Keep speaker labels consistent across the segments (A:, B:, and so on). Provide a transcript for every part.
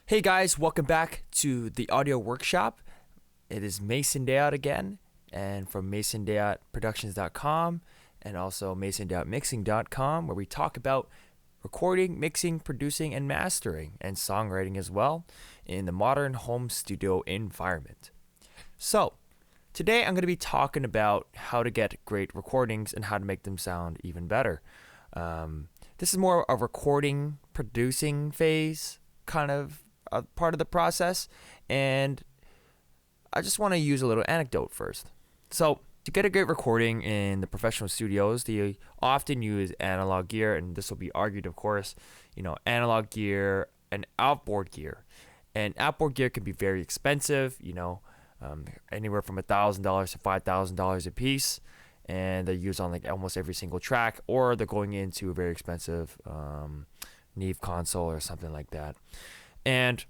A: Hey guys, welcome back to the audio workshop. It is Mason Dayout again, and from masondayoutproductions.com and also masondayoutmixing.com, where we talk about recording, mixing, producing, and mastering, and songwriting as well in the modern home studio environment. So, today I'm going to be talking about how to get great recordings and how to make them sound even better. This is more a recording, producing phase kind of a part of the process, and I just want to use a little anecdote first. So, to get a great recording in the professional studios, they often use analog gear, and this will be argued, of course, analog gear and outboard gear. And outboard gear can be very expensive, anywhere from $1,000 to $5,000 a piece, and they're used on like almost every single track, or they're going into a very expensive Neve console or something like that. And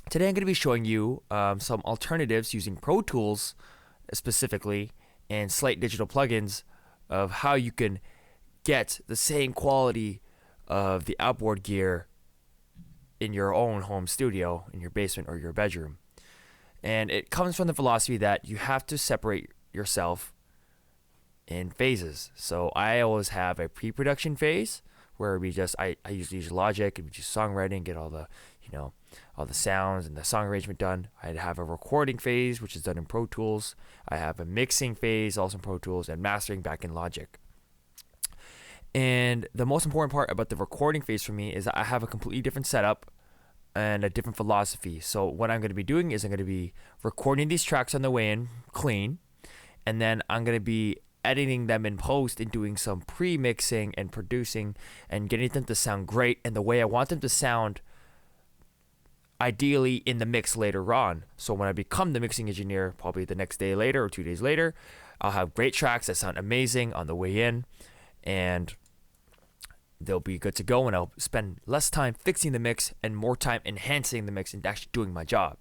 A: today I'm going to be showing you some alternatives using Pro Tools specifically and Slate digital plugins of how you can get the same quality of the outboard gear in your own home studio, in your basement or your bedroom. And it comes from the philosophy that you have to separate yourself in phases. So I always have a pre-production phase where I usually use Logic and we do songwriting, get all the sounds and the song arrangement done. I'd have a recording phase, which is done in Pro Tools. I have a mixing phase, also in Pro Tools, and mastering back in Logic. And the most important part about the recording phase for me is that I have a completely different setup and a different philosophy. So what I'm going to be doing is I'm going to be recording these tracks on the way in clean, and then I'm going to be editing them in post and doing some pre-mixing and producing and getting them to sound great and the way I want them to sound, ideally in the mix later on. So when I become the mixing engineer, probably the next day later or 2 days later, I'll have great tracks that sound amazing on the way in, and they'll be good to go, and I'll spend less time fixing the mix and more time enhancing the mix and actually doing my job.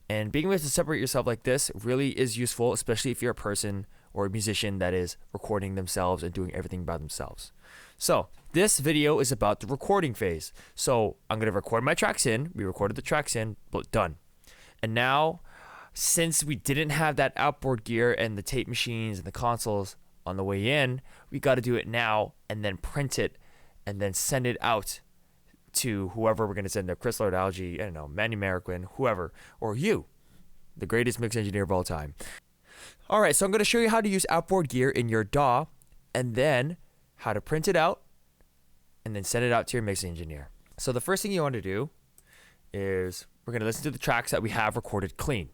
A: And being able to separate yourself like this really is useful, especially if you're a person or a musician that is recording themselves and doing everything by themselves. So this video is about the recording phase. So I'm going to record my tracks in. We recorded the tracks in, but done. And now, since we didn't have that outboard gear and the tape machines and the consoles on the way in, we got to do it now and then print it and then send it out to whoever we're going to send there, Chris Lord Algae, I don't know, Manny Marroquin, whoever, or you, the greatest mix engineer of all time. All right, so I'm going to show you how to use outboard gear in your DAW, and then how to print it out, and then send it out to your mix engineer. So the first thing you want to do is we're going to listen to the tracks that we have recorded clean.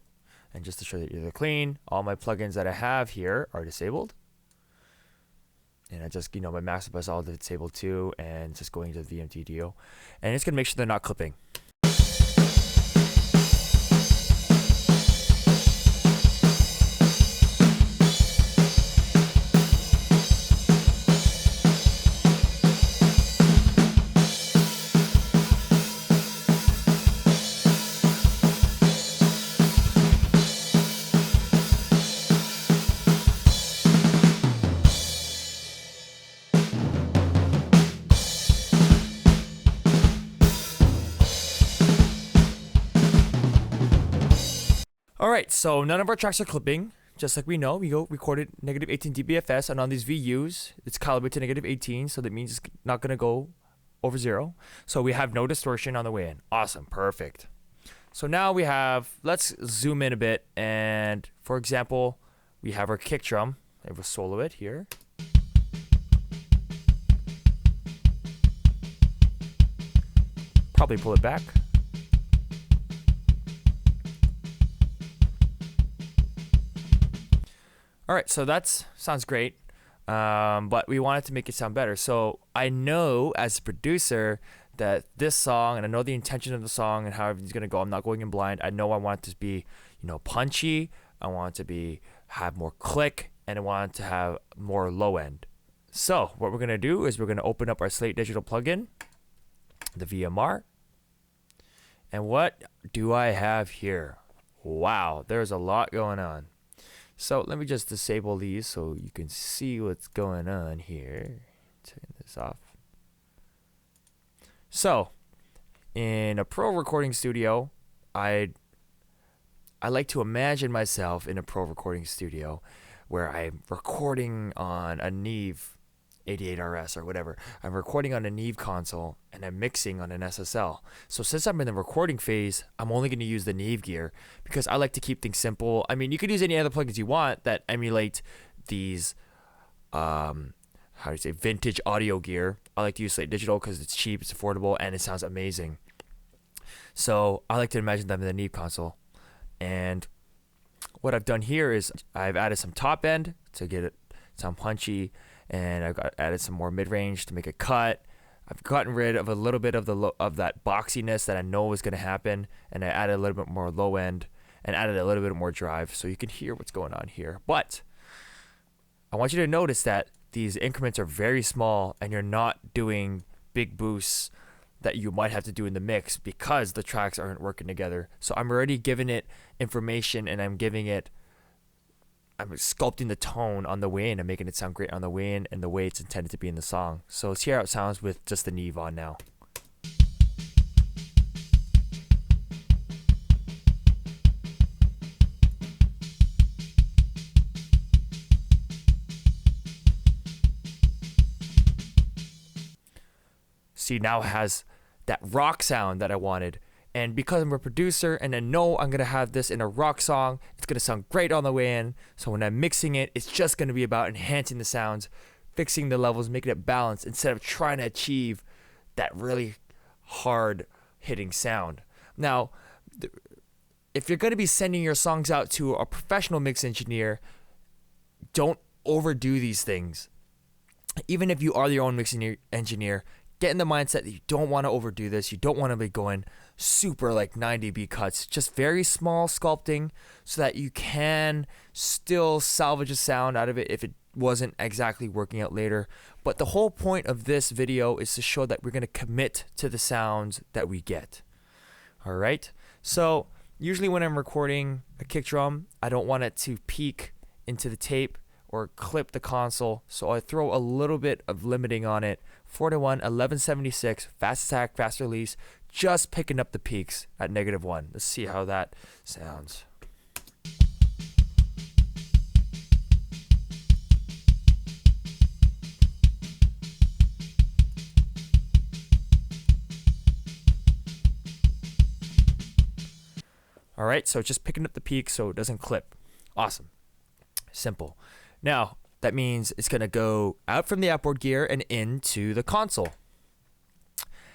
A: And just to show that they're clean, all my plugins that I have here are disabled. And I just, my master bus all disabled too, and just going to the VMTDO. And it's going to make sure they're not clipping. Alright, so none of our tracks are clipping, just like we know. We go recorded negative 18 dBFS, and on these VUs, it's calibrated to negative 18, so that means it's not going to go over 0. So we have no distortion on the way in. Awesome, perfect. So now we have, let's zoom in a bit, and for example, we have our kick drum. I have a solo it here. Probably pull it back. All right, so that sounds great, but we wanted to make it sound better. So I know as a producer that this song, and I know the intention of the song and how everything's gonna go. I'm not going in blind. I know I want it to be, punchy. I want it to have more click, and I want it to have more low end. So what we're gonna do is we're gonna open up our Slate digital plugin, the VMR, and what do I have here? Wow, there's a lot going on. So let me just disable these so you can see what's going on here. Turn this off. So in a pro recording studio, I like to imagine myself in a pro recording studio where I'm recording on a Neve 88RS or whatever. I'm recording on a Neve console and I'm mixing on an SSL. So since I'm in the recording phase, I'm only going to use the Neve gear because I like to keep things simple. I mean, you could use any other plugins you want that emulate these vintage audio gear. I like to use Slate Digital because it's cheap, it's affordable, and it sounds amazing. So I like to imagine them in the Neve console. And what I've done here is I've added some top end to get it sound punchy, and I've added some more mid-range to make it cut. I've gotten rid of a little bit of of that boxiness that I know is going to happen, and I added a little bit more low end and added a little bit more drive so you can hear what's going on here. But I want you to notice that these increments are very small and you're not doing big boosts that you might have to do in the mix because the tracks aren't working together. So I'm already giving it information and I'm sculpting the tone on the way in and making it sound great on the way in and the way it's intended to be in the song. So let's hear how it sounds with just the Neve on now. See, now it has that rock sound that I wanted. And because I'm a producer and I know I'm going to have this in a rock song, it's going to sound great on the way in. So when I'm mixing it, it's just going to be about enhancing the sounds, fixing the levels, making it balanced instead of trying to achieve that really hard hitting sound. Now, if you're going to be sending your songs out to a professional mix engineer, don't overdo these things. Even if you are your own mixing engineer, get in the mindset that you don't want to overdo this. You don't want to be going super like 9 dB cuts. Just very small sculpting so that you can still salvage a sound out of it if it wasn't exactly working out later. But the whole point of this video is to show that we're going to commit to the sounds that we get. All right. So usually when I'm recording a kick drum, I don't want it to peak into the tape or clip the console. So I throw a little bit of limiting on it. 4-1, 1176, fast attack, fast release, just picking up the peaks at -1. Let's see how that sounds. All right, so just picking up the peak so it doesn't clip. Awesome. Simple. Now, that means it's going to go out from the outboard gear and into the console.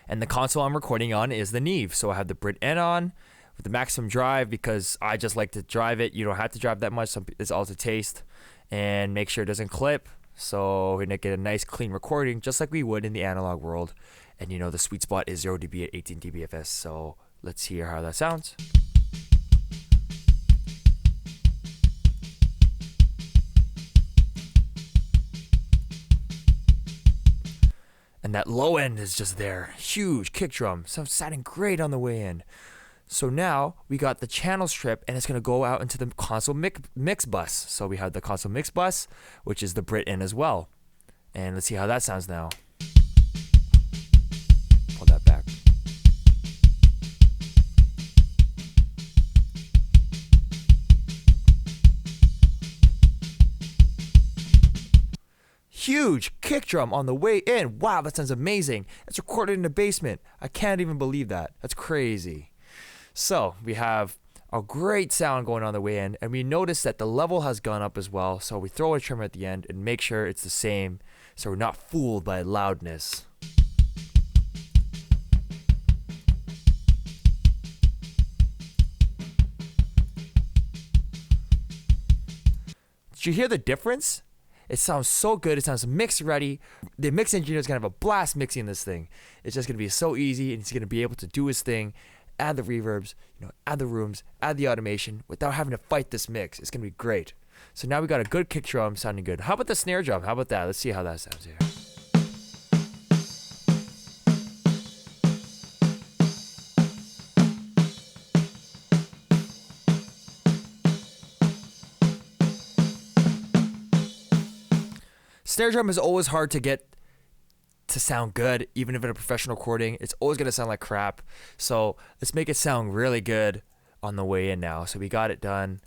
A: And the console I'm recording on is the Neve. So I have the Brit N on with the maximum drive because I just like to drive it. You don't have to drive that much. It's all to taste. And make sure it doesn't clip. So we're going to get a nice clean recording just like we would in the analog world. And you know the sweet spot is 0 dB at 18 dBFS. So let's hear how that sounds. And that low end is just there. Huge kick drum. Sounding great on the way in. So now we got the channel strip and it's going to go out into the console mix bus. So we have the console mix bus, which is the Brit in as well. And let's see how that sounds now. Pull that back. Huge kick drum on the way in. Wow, that sounds amazing. It's recorded in the basement. I can't even believe that. That's crazy. So we have a great sound going on the way in, and we notice that the level has gone up as well. So we throw a trimmer at the end and make sure it's the same so we're not fooled by loudness. Did you hear the difference? It sounds so good. It sounds mix ready. The mix engineer is going to have a blast mixing this thing. It's just going to be so easy, and he's going to be able to do his thing, add the reverbs, add the rooms, add the automation without having to fight this mix. It's going to be great. So now we got a good kick drum sounding good. How about the snare drum? How about that? Let's see how that sounds here. Snare drum is always hard to get to sound good, even if in a professional recording, it's always going to sound like crap. So let's make it sound really good on the way in now. So we got it done.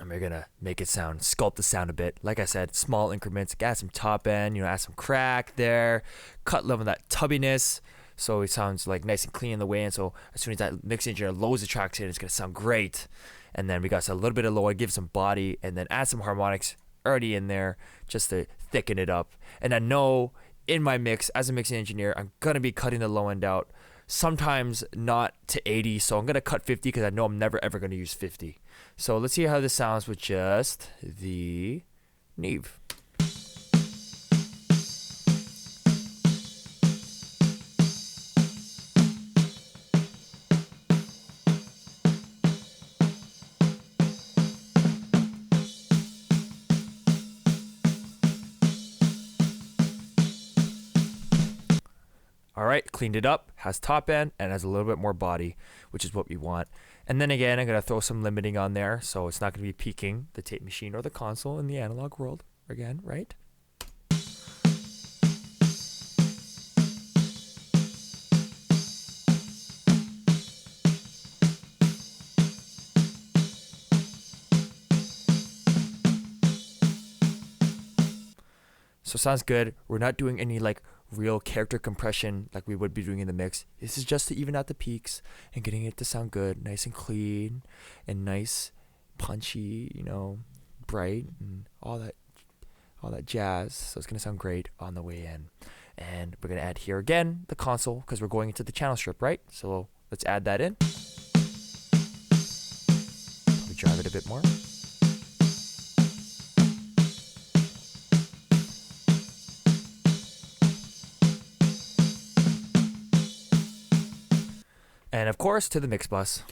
A: And we're going to make it sound, sculpt the sound a bit. Like I said, small increments, add some top end, add some crack there, cut some of that tubbiness. So it sounds like nice and clean in the way in. So as soon as that mix engineer loads the tracks in, it's going to sound great. And then we got a little bit of low end, give some body, and then add some harmonics already in there just to thicken it up. And I know in my mix, as a mixing engineer, I'm going to be cutting the low end out. Sometimes not to 80, so I'm going to cut 50 because I know I'm never ever going to use 50. So let's see how this sounds with just the Neve. All right, cleaned it up, has top end, and has a little bit more body, which is what we want. And then again, I'm going to throw some limiting on there, so it's not going to be peaking the tape machine or the console in the analog world again, right? So sounds good. We're not doing any like real character compression like we would be doing in the mix. This is just to even out the peaks and getting it to sound good, nice and clean and nice, punchy, bright and all that jazz. So it's gonna sound great on the way in. And we're gonna add here again the console because we're going into the channel strip, right? So let's add that in. Probably drive it a bit more. And of course, to the mix bus.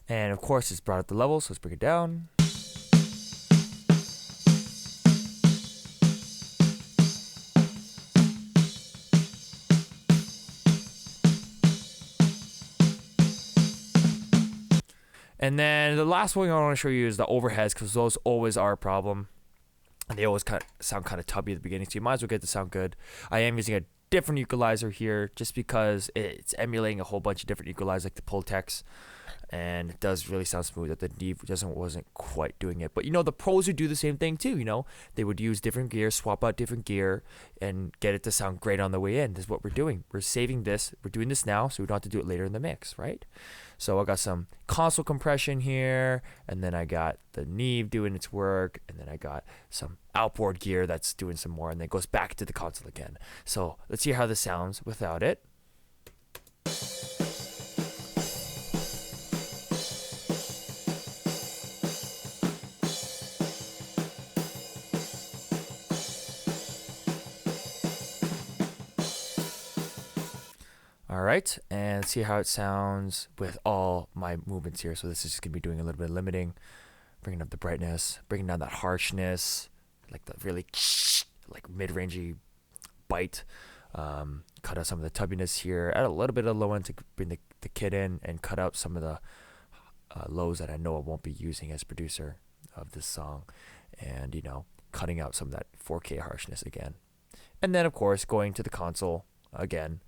A: And of course, it's brought up the level, so let's bring it down. And then the last one I want to show you is the overheads, because those always are a problem. And they always sound kind of tubby at the beginning, so you might as well get to sound good. I am using a different equalizer here just because it's emulating a whole bunch of different equalizers like the Pultex. And it does really sound smooth. That the Neve wasn't quite doing it. But the pros would do the same thing too. They would use different gear, swap out different gear, and get it to sound great on the way in. This is what we're doing. We're saving this. We're doing this now, so we don't have to do it later in the mix, right? So I got some console compression here, and then I got the Neve doing its work, and then I got some outboard gear that's doing some more, and then it goes back to the console again. So let's see how this sounds without it. All right, and see how it sounds with all my movements here. So this is just gonna be doing a little bit of limiting, bringing up the brightness, bringing down that harshness, like the really like mid-rangey bite. Cut out some of the tubbiness here, add a little bit of low end to bring the kit in, and cut out some of the lows that I know I won't be using as producer of this song, and cutting out some of that 4K harshness again. And then of course going to the console again,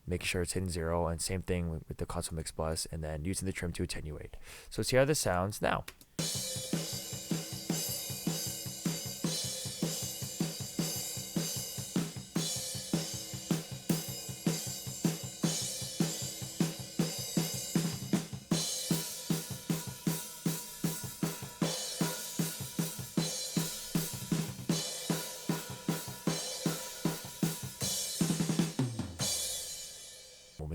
A: making sure it's hitting 0, and same thing with the console mix bus, and then using the trim to attenuate. So see how this sounds now.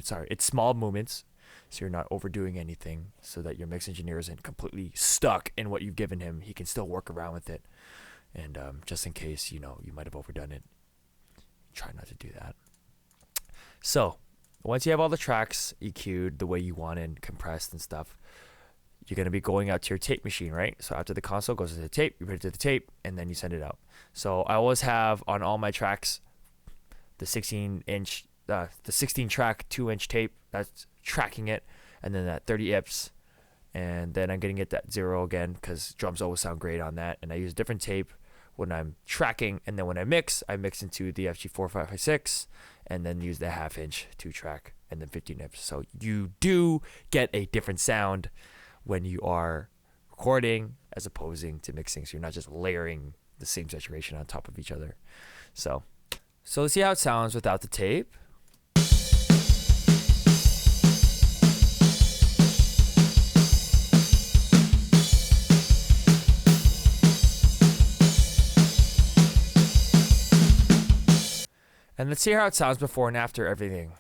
A: Sorry, it's small movements, so you're not overdoing anything, so that your mix engineer isn't completely stuck in what you've given him. He can still work around with it, and just in case you might have overdone it, try not to do that. So once you have all the tracks EQ'd the way you want and compressed and stuff, you're going to be going out to your tape machine, right? So after the console goes to the tape, you put it to the tape, and then you send it out. So I always have on all my tracks the 16 track 2-inch tape that's tracking it, and then that 30 IPS, and then I'm getting it at 0 again because drums always sound great on that. And I use different tape when I'm tracking, and then when I mix into the FG4556, and then use the 1/2-inch 2-track, and then 15 IPS. So you do get a different sound when you are recording as opposing to mixing. So you're not just layering the same saturation on top of each other. So let's see how it sounds without the tape. And let's see how it sounds before and after everything.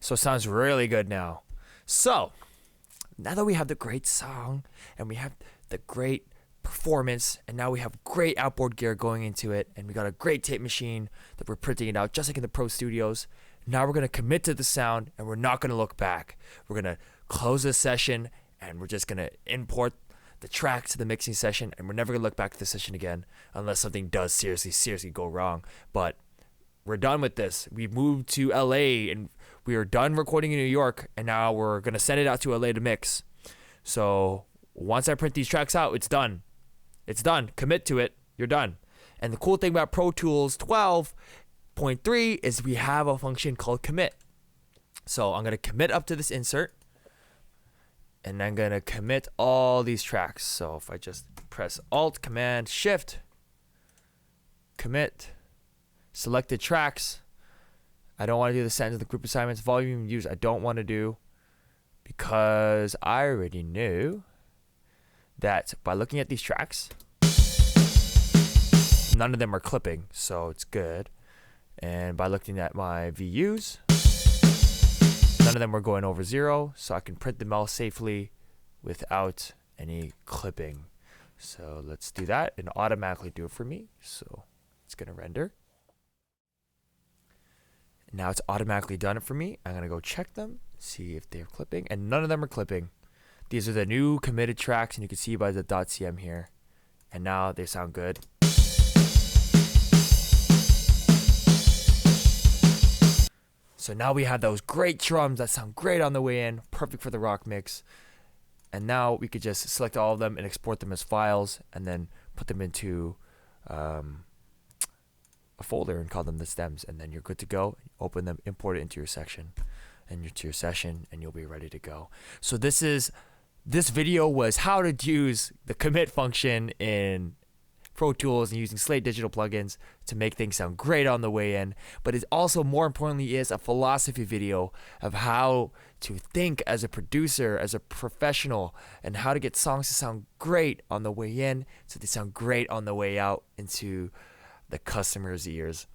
A: So it sounds really good now. So now that we have the great song and we have the great performance, and now we have great outboard gear going into it, and we got a great tape machine that we're printing it out just like in the pro studios. Now we're going to commit to the sound, and we're not going to look back. We're going to close this session, and we're just going to import the track to the mixing session, and we're never going to look back to the session again unless something does seriously go wrong. But we're done with this. We moved to LA, and we are done recording in New York, and now we're going to send it out to LA to mix. So once I print these tracks out, it's done. It's done. Commit to it. You're done. And the cool thing about Pro Tools 12.3 is we have a function called commit. So I'm going to commit up to this insert, and I'm going to commit all these tracks. So if I just press Alt, Command, Shift, commit, selected tracks. I don't want to do the sentence, the group assignments, volume use. I don't want to do, because I already knew that by looking at these tracks, none of them are clipping, so it's good. And by looking at my VUs, none of them are going over 0, so I can print them all safely without any clipping. So let's do that and automatically do it for me. So it's going to render. Now it's automatically done it for me. I'm going to go check them, see if they're clipping, and none of them are clipping. These are the new committed tracks, and you can see by the .cm here. And now they sound good. So now we have those great drums that sound great on the way in, perfect for the rock mix. And now we could just select all of them and export them as files, and then put them into a folder and call them the stems. And then you're good to go. Open them, import it into your section, and to your session, and you'll be ready to go. So this video was how to use the commit function in Pro Tools and using Slate digital plugins to make things sound great on the way in. But it also, more importantly, is a philosophy video of how to think as a producer, as a professional, and how to get songs to sound great on the way in so they sound great on the way out into the customer's ears.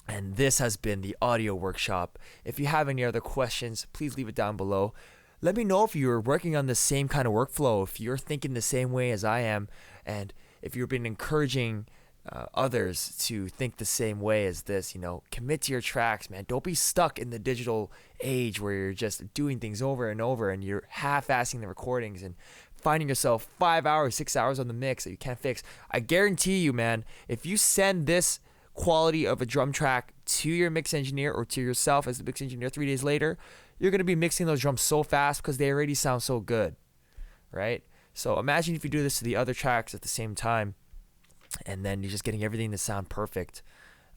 A: And this has been the audio workshop. If you have any other questions, please leave it down below. Let me know if you're working on the same kind of workflow, if you're thinking the same way as I am, and if you've been encouraging others to think the same way as this. Commit to your tracks, man. Don't be stuck in the digital age where you're just doing things over and over, and you're half-assing the recordings and finding yourself 5 hours, 6 hours on the mix that you can't fix. I guarantee you, man, if you send this quality of a drum track to your mix engineer or to yourself as the mix engineer 3 days later, you're going to be mixing those drums so fast because they already sound so good, right? So imagine if you do this to the other tracks at the same time, and then you're just getting everything to sound perfect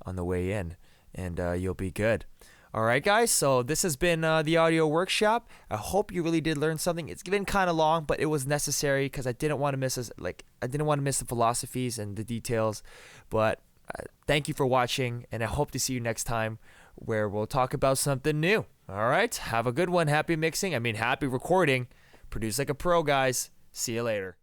A: on the way in, and you'll be good. All right, guys, so this has been the audio workshop. I hope you really did learn something. It's been kind of long, but it was necessary because I didn't want to miss the philosophies and the details. But thank you for watching, and I hope to see you next time where we'll talk about something new. All right, have a good one. Happy mixing. Happy recording. Produce like a pro, guys. See you later.